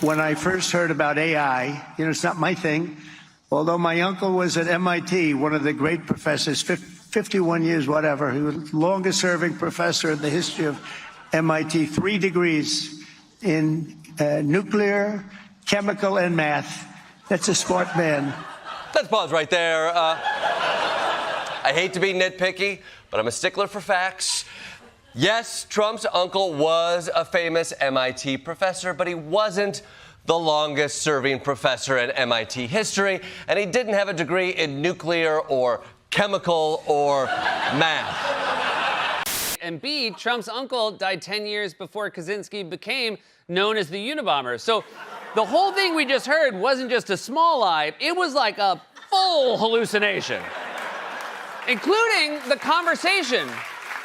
when I first heard about AI. It's not my thing. Although my uncle was at MIT, one of the great professors, 51 years, whatever. He was the longest serving professor in the history of MIT, 3 degrees in nuclear, chemical, and math. That's a smart man. Let's pause right there. I hate to be nitpicky, but I'm a stickler for facts. Yes, Trump's uncle was a famous MIT professor, but he wasn't the longest-serving professor in MIT history, and he didn't have a degree in nuclear or chemical or math. And B, Trump's uncle died 10 years before Kaczynski became known as the Unabomber. So the whole thing we just heard wasn't just a small lie, it was like a full hallucination, including the conversation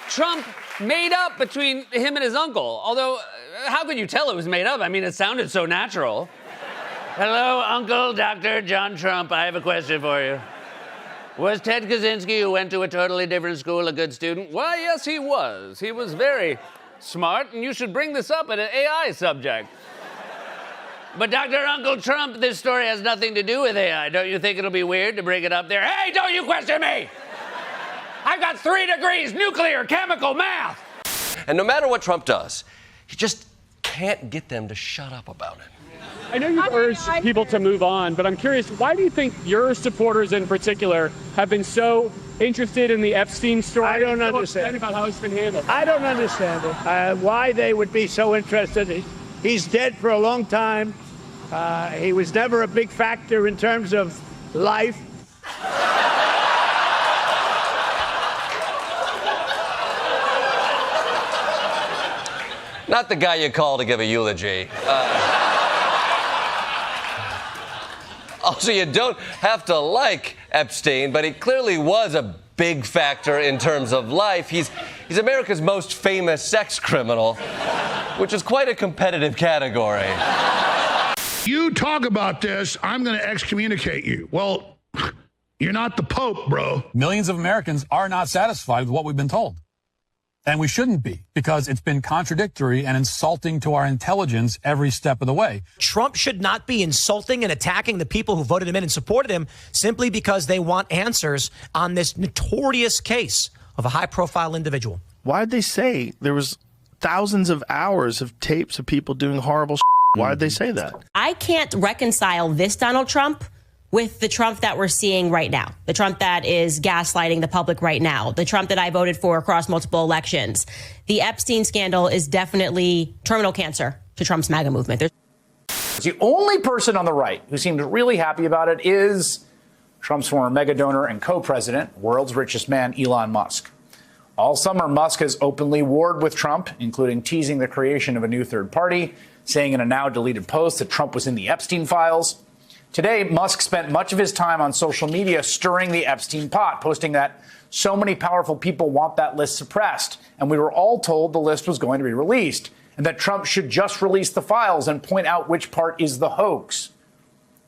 Trump made up between him and his uncle. Although, how could you tell it was made up? I mean, it sounded so natural. Hello, Uncle Dr. John Trump. I have a question for you. Was Ted Kaczynski, who went to a totally different school, a good student? Why, yes, he was. He was very smart, and you should bring this up at an AI subject. But Dr. Uncle Trump, this story has nothing to do with AI. Don't you think it'll be weird to bring it up there? Hey, don't you question me! I've got 3 degrees, nuclear, chemical, math! And no matter what Trump does, he just can't get them to shut up about it. I know you've urged people to move on, but I'm curious, why do you think your supporters in particular have been so interested in the Epstein story? I don't understand. About how it's been handled. I don't understand it. Why they would be so interested. He's dead for a long time. He was never a big factor in terms of life. Not the guy you call to give a eulogy. Also, you don't have to like Epstein, but he clearly was a big factor in terms of life. He's America's most famous sex criminal, which is quite a competitive category. You talk about this, I'm going to excommunicate you. Well, you're not the Pope, bro. Millions of Americans are not satisfied with what we've been told. And we shouldn't be, because it's been contradictory and insulting to our intelligence every step of the way. Trump should not be insulting and attacking the people who voted him in and supported him simply because they want answers on this notorious case of a high-profile individual. Why did they say there was thousands of hours of tapes of people doing horrible shit? Why did they say that? I can't reconcile this Donald Trump with the Trump that we're seeing right now, the Trump that is gaslighting the public right now, the Trump that I voted for across multiple elections. The Epstein scandal is definitely terminal cancer to Trump's MAGA movement. The only person on the right who seemed really happy about it is Trump's former mega donor and co-president, world's richest man, Elon Musk. All summer, Musk has openly warred with Trump, including teasing the creation of a new third party, saying in a now deleted post that Trump was in the Epstein files. Today, Musk spent much of his time on social media stirring the Epstein pot, posting that so many powerful people want that list suppressed, and we were all told the list was going to be released, and that Trump should just release the files and point out which part is the hoax.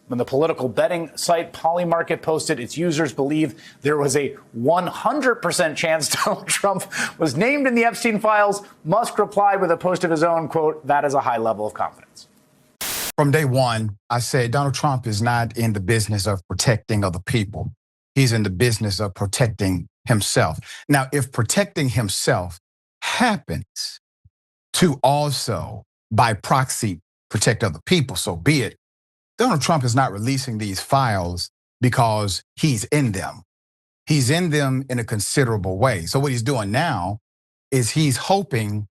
When the political betting site Polymarket posted its users believe there was a 100% chance Donald Trump was named in the Epstein files, Musk replied with a post of his own, quote, "That is a high level of confidence." From day one, I said Donald Trump is not in the business of protecting other people. He's in the business of protecting himself. Now, if protecting himself happens to also, by proxy, protect other people, so be it. Donald Trump is not releasing these files because he's in them. He's in them in a considerable way. So what he's doing now is he's hoping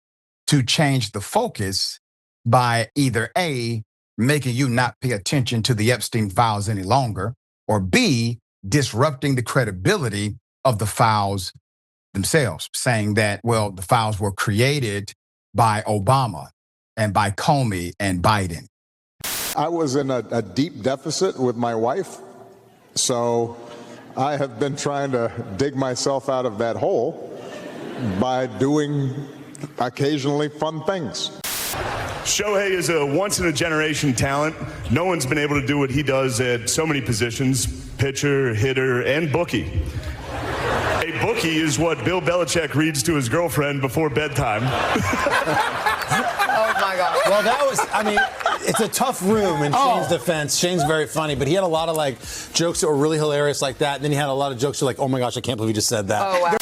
to change the focus by either A, making you not pay attention to the Epstein files any longer, or B, disrupting the credibility of the files themselves, saying that, well, the files were created by Obama and by Comey and Biden. I was in a deep deficit with my wife, so I have been trying to dig myself out of that hole by doing occasionally fun things. Shohei is a once-in-a-generation talent. No one's been able to do what he does at so many positions, pitcher, hitter, and bookie. A bookie is what Bill Belichick reads to his girlfriend before bedtime. Oh, my God. Well, that was, I mean, it's a tough room in Shane's defense. Shane's very funny, but he had a lot of like jokes that were really hilarious like that. And then he had a lot of jokes that were like, oh my gosh, I can't believe he just said that. Oh, wow.